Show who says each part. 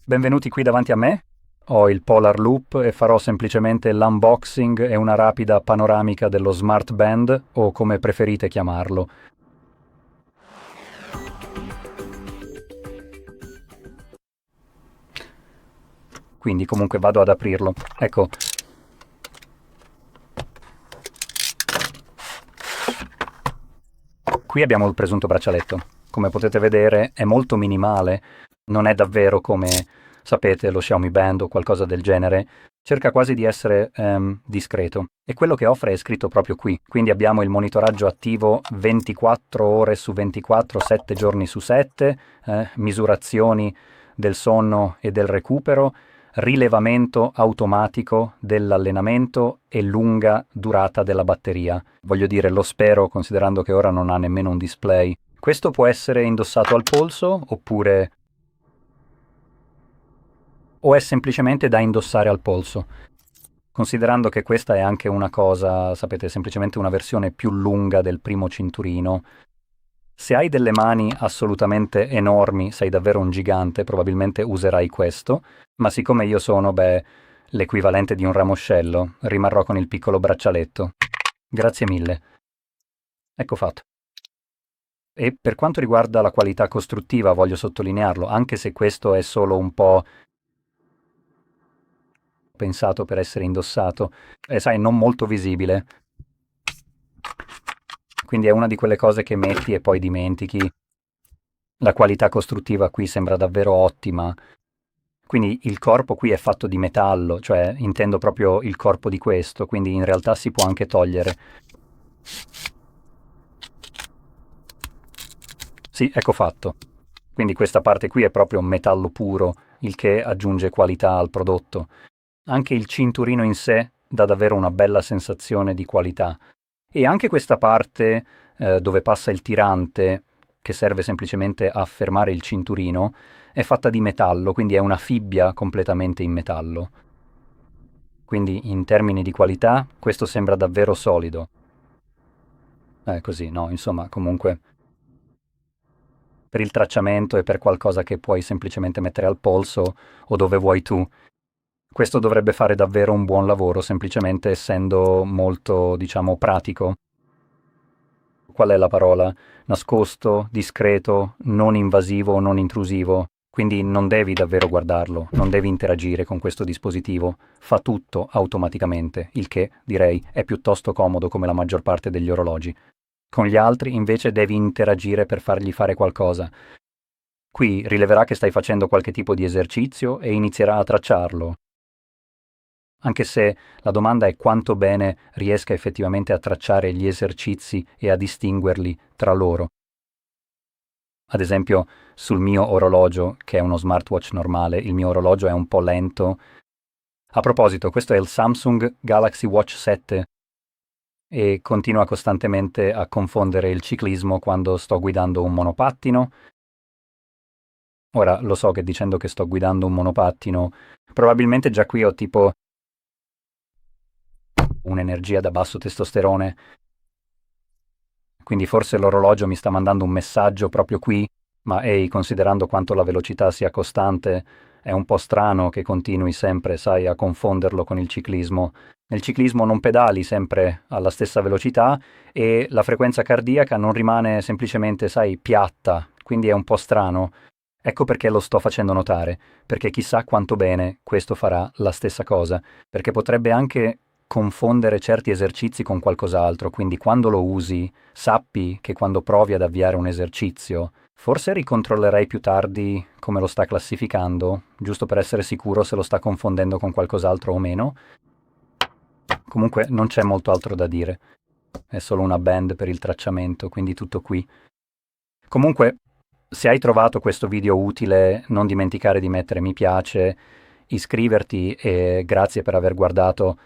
Speaker 1: Benvenuti qui davanti a me. Ho il Polar Loop e farò semplicemente l'unboxing e una rapida panoramica dello Smart Band, o come preferite chiamarlo. Quindi comunque vado ad aprirlo. Ecco. Qui abbiamo il presunto braccialetto. Come potete vedere è molto minimale, non è davvero come, sapete, lo Xiaomi Band o qualcosa del genere. Cerca quasi di essere discreto. E quello che offre è scritto proprio qui. Quindi abbiamo il monitoraggio attivo 24 ore su 24, 7 giorni su 7, misurazioni del sonno e del recupero, rilevamento automatico dell'allenamento e lunga durata della batteria. Voglio dire, lo spero, considerando che ora non ha nemmeno un display. Questo può essere indossato al polso, oppure... o è semplicemente da indossare al polso? Considerando che questa è anche una cosa, sapete, semplicemente una versione più lunga del primo cinturino. Se hai delle mani assolutamente enormi, sei davvero un gigante, probabilmente userai questo, ma siccome io sono, l'equivalente di un ramoscello, rimarrò con il piccolo braccialetto. Grazie mille. Ecco fatto. E per quanto riguarda la qualità costruttiva, voglio sottolinearlo, anche se questo è solo un po' pensato per essere indossato, è, sai, non molto visibile. Quindi è una di quelle cose che metti e poi dimentichi. La qualità costruttiva qui sembra davvero ottima. Quindi il corpo qui è fatto di metallo, cioè intendo proprio il corpo di questo, quindi in realtà si può anche togliere. Sì, ecco fatto. Quindi questa parte qui è proprio metallo puro, il che aggiunge qualità al prodotto. Anche il cinturino in sé dà davvero una bella sensazione di qualità. E anche questa parte dove passa il tirante, che serve semplicemente a fermare il cinturino, è fatta di metallo, quindi è una fibbia completamente in metallo. Quindi in termini di qualità questo sembra davvero solido. Così, no, insomma, comunque per il tracciamento e per qualcosa che puoi semplicemente mettere al polso o dove vuoi tu. Questo dovrebbe fare davvero un buon lavoro, semplicemente essendo molto, diciamo, pratico. Qual è la parola? Nascosto, discreto, non invasivo, non intrusivo. Quindi non devi davvero guardarlo, non devi interagire con questo dispositivo. Fa tutto automaticamente, il che, direi, è piuttosto comodo come la maggior parte degli orologi. Con gli altri invece devi interagire per fargli fare qualcosa. Qui rileverà che stai facendo qualche tipo di esercizio e inizierà a tracciarlo. Anche se la domanda è quanto bene riesca effettivamente a tracciare gli esercizi e a distinguerli tra loro. Ad esempio, sul mio orologio, che è uno smartwatch normale, il mio orologio è un po' lento. A proposito, questo è il Samsung Galaxy Watch 7 e continua costantemente a confondere il ciclismo quando sto guidando un monopattino. Ora, lo so che dicendo che sto guidando un monopattino, probabilmente già qui ho tipo un'energia da basso testosterone, quindi forse l'orologio mi sta mandando un messaggio proprio qui, ma ehi, considerando quanto la velocità sia costante, è un po' strano che continui sempre, sai, a confonderlo con il ciclismo. Nel ciclismo non pedali sempre alla stessa velocità e la frequenza cardiaca non rimane semplicemente, sai, piatta, quindi è un po' strano. Ecco perché lo sto facendo notare, perché chissà quanto bene questo farà la stessa cosa, perché potrebbe anche confondere certi esercizi con qualcos'altro, quindi quando lo usi, sappi che quando provi ad avviare un esercizio, forse ricontrollerei più tardi come lo sta classificando, giusto per essere sicuro se lo sta confondendo con qualcos'altro o meno. Comunque non c'è molto altro da dire, è solo una band per il tracciamento, quindi tutto qui. Comunque, se hai trovato questo video utile, non dimenticare di mettere mi piace, iscriverti e grazie per aver guardato.